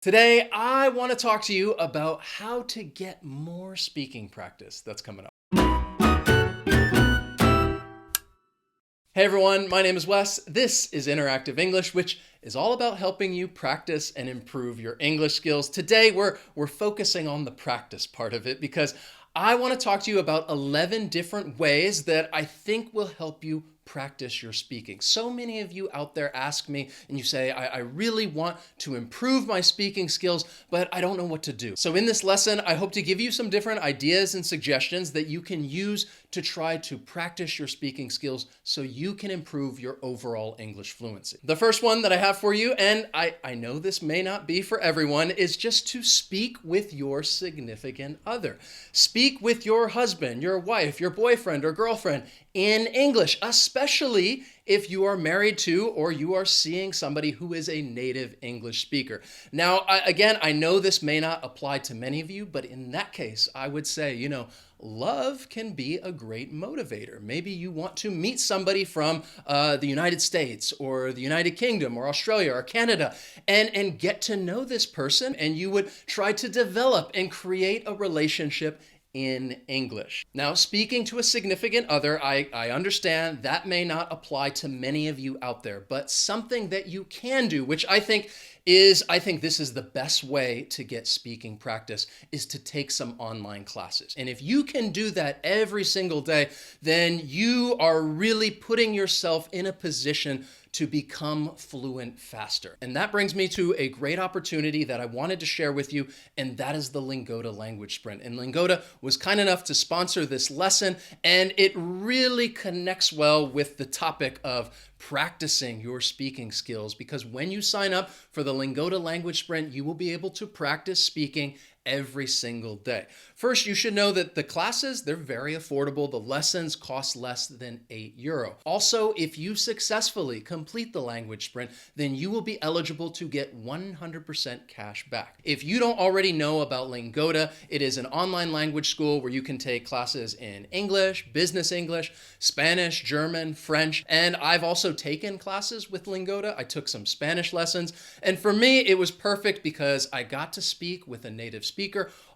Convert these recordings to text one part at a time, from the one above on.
Today, I want to talk to you about how to get more speaking practice. That's coming up. Hey everyone, my name is Wes. This is Interactive English, which is all about helping you practice and improve your English skills. Today, we're focusing on the practice part of it because I want to talk to you about 11 different ways that I think will help you practice your speaking. So many of you out there ask me and you say, I really want to improve my speaking skills, but I don't know what to do. So in this lesson, I hope to give you some different ideas and suggestions that you can use to try to practice your speaking skills so you can improve your overall English fluency. The first one that I have for you, and I know this may not be for everyone, is just to speak with your significant other. Speak with your husband, your wife, your boyfriend or girlfriend in English, especially if you are married to or you are seeing somebody who is a native English speaker. Now, I know this may not apply to many of you, but in that case, I would say, love can be a great motivator. Maybe you want to meet somebody from the United States or the United Kingdom or Australia or Canada and get to know this person, and you would try to develop and create a relationship in English. Now, speaking to a significant other, I understand that may not apply to many of you out there, but something that you can do, which I think this is the best way to get speaking practice, is to take some online classes. And if you can do that every single day, then you are really putting yourself in a position to become fluent faster. And that brings me to a great opportunity that I wanted to share with you, and that is the Lingoda Language Sprint. And Lingoda was kind enough to sponsor this lesson, and it really connects well with the topic of practicing your speaking skills, because when you sign up for the Lingoda Language Sprint, you will be able to practice speaking every single day. First, you should know that the classes, they're very affordable. The lessons cost less than €8. Also, if you successfully complete the language sprint, then you will be eligible to get 100% cash back. If you don't already know about Lingoda, it is an online language school where you can take classes in English, business English, Spanish, German, French, and I've also taken classes with Lingoda. I took some Spanish lessons, and for me, it was perfect because I got to speak with a native speaker.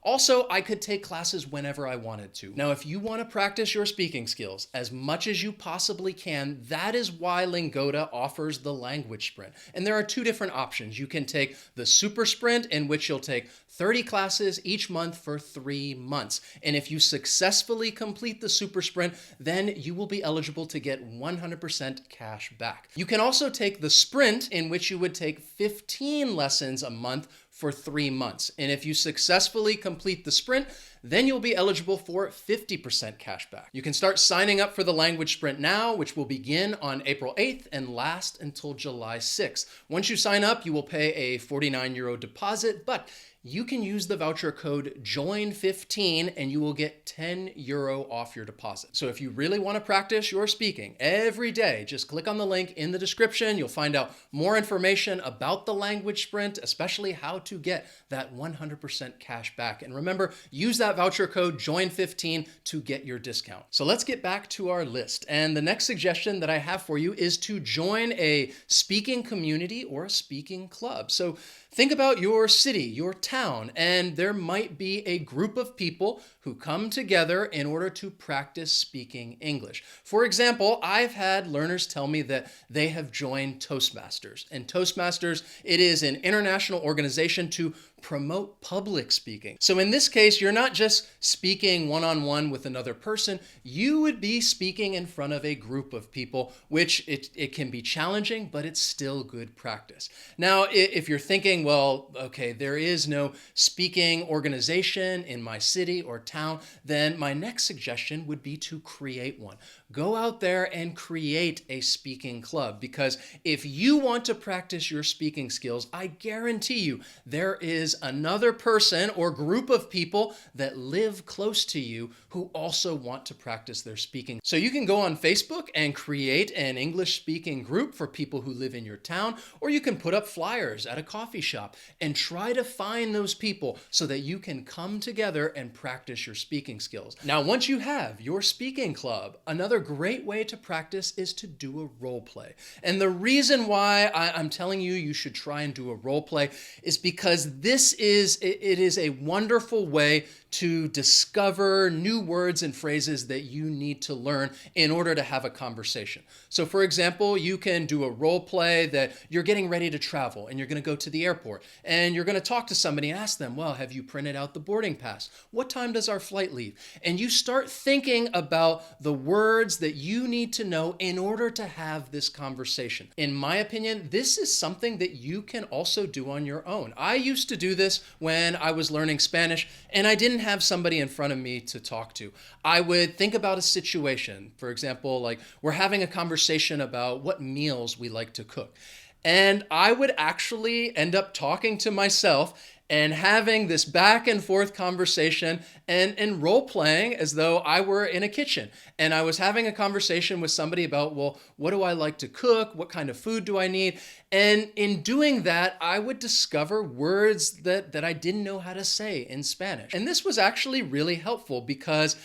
Also, I could take classes whenever I wanted to. Now, if you want to practice your speaking skills as much as you possibly can, that is why Lingoda offers the language sprint. And there are two different options. You can take the super sprint, in which you'll take 30 classes each month for 3 months. And if you successfully complete the super sprint, then you will be eligible to get 100% cash back. You can also take the sprint, in which you would take 15 lessons a month for 3 months. And if you successfully complete the sprint, then you'll be eligible for 50% cash back. You can start signing up for the language sprint now, which will begin on April 8th and last until July 6th. Once you sign up, you will pay a €49 deposit, but you can use the voucher code JOIN15 and you will get €10 off your deposit. So if you really want to practice your speaking every day, just click on the link in the description. You'll find out more information about the language sprint, especially how to get that 100% cash back. And remember, use that voucher code JOIN15 to get your discount. So let's get back to our list. And the next suggestion that I have for you is to join a speaking community or a speaking club. So think about your city, your town, and there might be a group of people who come together in order to practice speaking English. For example, I've had learners tell me that they have joined Toastmasters. And Toastmasters, it is an international organization to promote public speaking. So in this case, you're not just speaking one-on-one with another person, you would be speaking in front of a group of people, which it can be challenging, but it's still good practice. Now, if you're thinking, well, okay, there is no speaking organization in my city or town, then my next suggestion would be to create one. Go out there and create a speaking club, because if you want to practice your speaking skills, I guarantee you there is another person or group of people that live close to you who also want to practice their speaking. So you can go on Facebook and create an English speaking group for people who live in your town, or you can put up flyers at a coffee shop and try to find those people so that you can come together and practice your speaking skills. Now, once you have your speaking club, another great way to practice is to do a role play. And the reason why I'm telling you you should try and do a role play is because it is a wonderful way to discover new words and phrases that you need to learn in order to have a conversation. So for example, you can do a role play that you're getting ready to travel and you're going to go to the airport and you're going to talk to somebody and ask them, well, have you printed out the boarding pass? What time does our flight leave? And you start thinking about the words that you need to know in order to have this conversation. In my opinion, this is something that you can also do on your own. I used to do this when I was learning Spanish and I didn't have somebody in front of me to talk to. I would think about a situation. For example, like we're having a conversation about what meals we like to cook. And I would actually end up talking to myself and having this back and forth conversation and role playing as though I were in a kitchen. And I was having a conversation with somebody about, well, what do I like to cook? What kind of food do I need? And in doing that, I would discover words that I didn't know how to say in Spanish. And this was actually really helpful because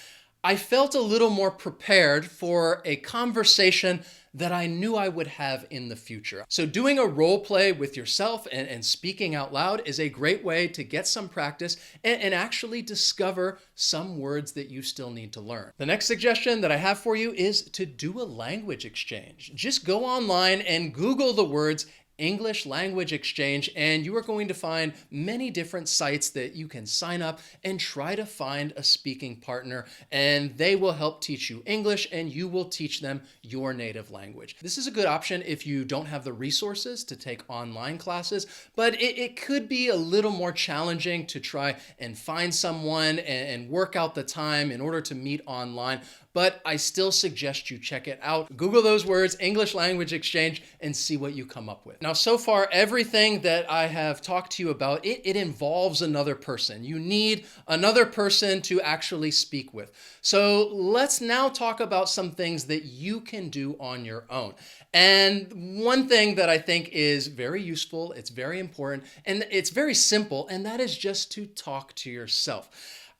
I felt a little more prepared for a conversation that I knew I would have in the future. So doing a role play with yourself and speaking out loud is a great way to get some practice and actually discover some words that you still need to learn. The next suggestion that I have for you is to do a language exchange. Just go online and Google the words English language exchange, and you are going to find many different sites that you can sign up and try to find a speaking partner, and they will help teach you English and you will teach them your native language. This is a good option if you don't have the resources to take online classes, but it could be a little more challenging to try and find someone and work out the time in order to meet online. But I still suggest you check it out. Google those words, English language exchange, and see what you come up with. Now, so far, everything that I have talked to you about, it involves another person. You need another person to actually speak with. So let's now talk about some things that you can do on your own. And one thing that I think is very useful, it's very important, and it's very simple, and that is just to talk to yourself.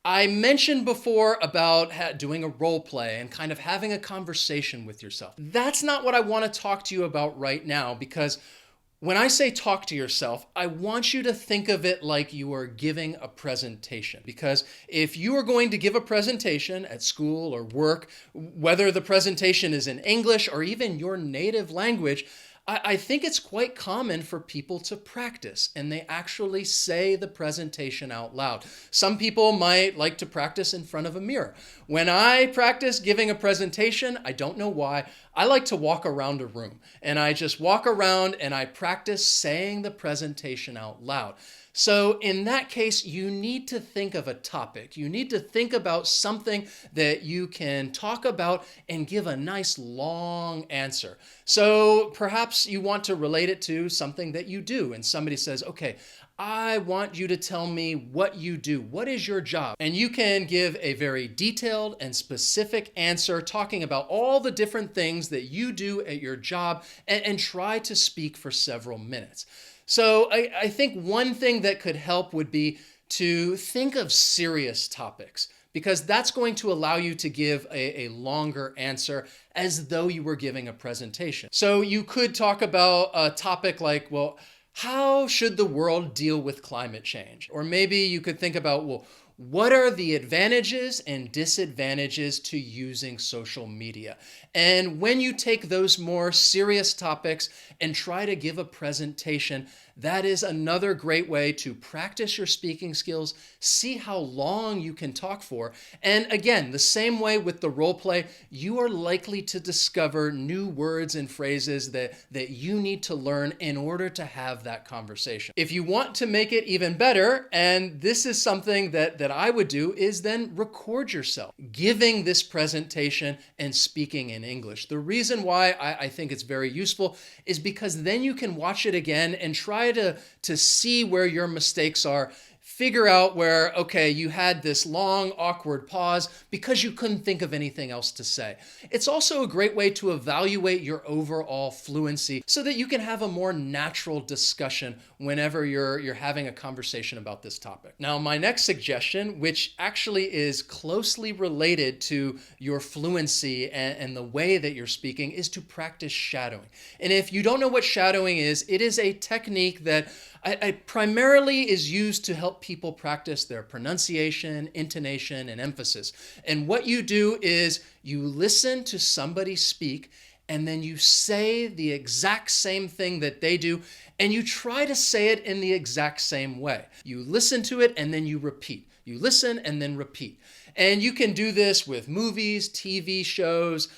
I mentioned before about doing a role play and kind of having a conversation with yourself. That's not what I want to talk to you about right now, because when I say talk to yourself, I want you to think of it like you are giving a presentation. Because if you are going to give a presentation at school or work, whether the presentation is in English or even your native language, I think it's quite common for people to practice and they actually say the presentation out loud. Some people might like to practice in front of a mirror. When I practice giving a presentation, I don't know why, I like to walk around a room and I just walk around and I practice saying the presentation out loud. So in that case, you need to think of a topic. You need to think about something that you can talk about and give a nice long answer. So perhaps you want to relate it to something that you do and somebody says, okay, I want you to tell me what you do. What is your job? And you can give a very detailed and specific answer talking about all the different things that you do at your job and try to speak for several minutes. So I think one thing that could help would be to think of serious topics, because that's going to allow you to give a longer answer as though you were giving a presentation. So you could talk about a topic like, well, how should the world deal with climate change? Or maybe you could think about, well, what are the advantages and disadvantages to using social media? And when you take those more serious topics and try to give a presentation, that is another great way to practice your speaking skills, see how long you can talk for. And again, the same way with the role play, you are likely to discover new words and phrases that you need to learn in order to have that conversation. If you want to make it even better, and this is something that I would do, is then record yourself giving this presentation and speaking in English. The reason why I think it's very useful is because then you can watch it again and try to see where your mistakes are, figure out where, okay, you had this long, awkward pause because you couldn't think of anything else to say. It's also a great way to evaluate your overall fluency so that you can have a more natural discussion whenever you're having a conversation about this topic. Now, my next suggestion, which actually is closely related to your fluency and the way that you're speaking, is to practice shadowing. And if you don't know what shadowing is, it is a technique that I primarily is used to help people practice their pronunciation, intonation, and emphasis. And what you do is you listen to somebody speak, and then you say the exact same thing that they do, and you try to say it in the exact same way. You listen to it, and then you repeat. You listen and then repeat. And you can do this with movies, TV shows,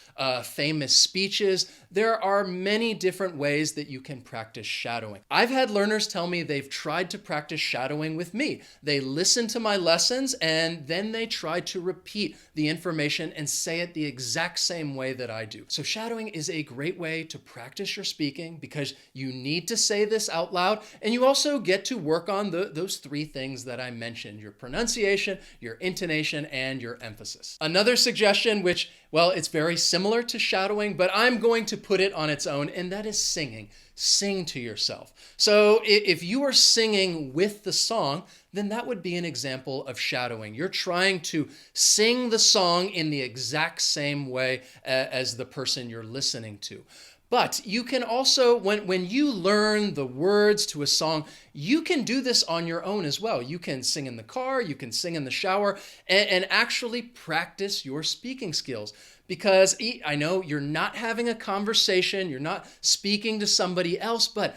famous speeches. There are many different ways that you can practice shadowing. I've had learners tell me they've tried to practice shadowing with me. They listen to my lessons and then they try to repeat the information and say it the exact same way that I do. So shadowing is a great way to practice your speaking because you need to say this out loud, and you also get to work on those three things that I mentioned: your pronunciation, your intonation, and your emphasis. Another suggestion, which, well, it's very similar to shadowing, but I'm going to put it on its own, and that is singing. Sing to yourself. So if you are singing with the song, then that would be an example of shadowing. You're trying to sing the song in the exact same way as the person you're listening to. But you can also, when you learn the words to a song, you can do this on your own as well. You can sing in the car, you can sing in the shower, and actually practice your speaking skills. Because I know you're not having a conversation, you're not speaking to somebody else, but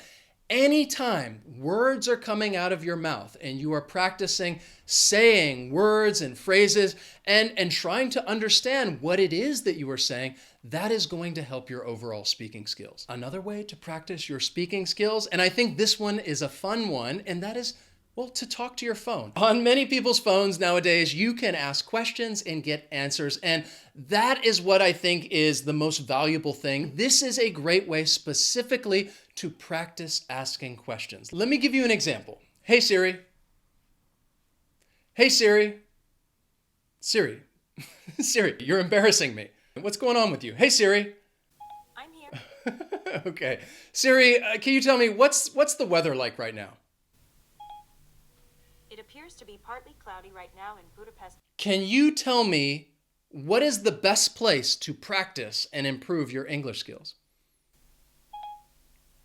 anytime words are coming out of your mouth and you are practicing saying words and phrases and trying to understand what it is that you are saying, that is going to help your overall speaking skills. Another way to practice your speaking skills, and I think this one is a fun one, and that is, well, to talk to your phone. On many people's phones nowadays, you can ask questions and get answers, and that is what I think is the most valuable thing. This is a great way specifically to practice asking questions. Let me give you an example. Hey Siri. Hey Siri. Siri. Siri, you're embarrassing me. What's going on with you? Hey Siri. I'm here. Okay. Siri, can you tell me what's the weather like right now? It appears to be partly cloudy right now in Budapest. Can you tell me what is the best place to practice and improve your English skills?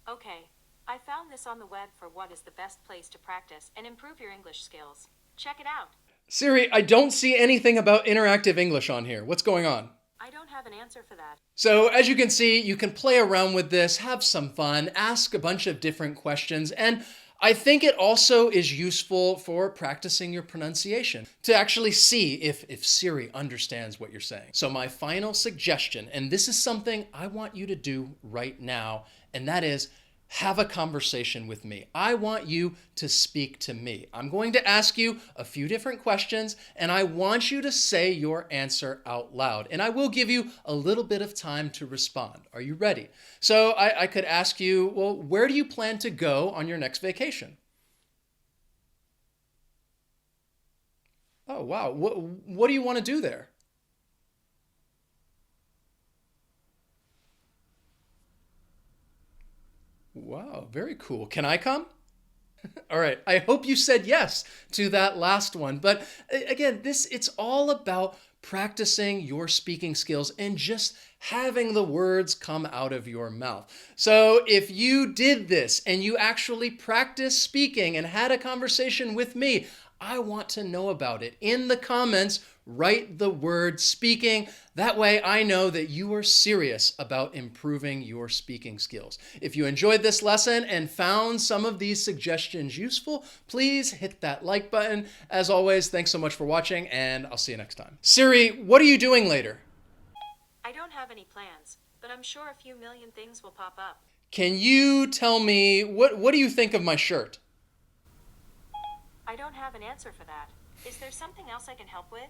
Okay, I found this on the web for what is the best place to practice and improve your English skills. Check it out. Siri, I don't see anything about interactive English on here. What's going on? I don't have an answer for that. So as you can see, you can play around with this, have some fun, ask a bunch of different questions, and I think it also is useful for practicing your pronunciation to actually see if Siri understands what you're saying. So my final suggestion, and this is something I want you to do right now, and that is have a conversation with me. I want you to speak to me. I'm going to ask you a few different questions, and I want you to say your answer out loud. And I will give you a little bit of time to respond. Are you ready? So I could ask you, well, where do you plan to go on your next vacation? Oh, wow. What do you want to do there? Wow, very cool. Can I come? All right. I hope you said yes to that last one. But again, it's all about practicing your speaking skills and just having the words come out of your mouth. So if you did this and you actually practiced speaking and had a conversation with me, I want to know about it. In the comments, write the word speaking. That way I know that you are serious about improving your speaking skills. If you enjoyed this lesson and found some of these suggestions useful, please hit that like button. As always, thanks so much for watching, and I'll see you next time. Siri, what are you doing later? I don't have any plans, but I'm sure a few million things will pop up. Can you tell me, what do you think of my shirt? I don't have an answer for that. Is there something else I can help with?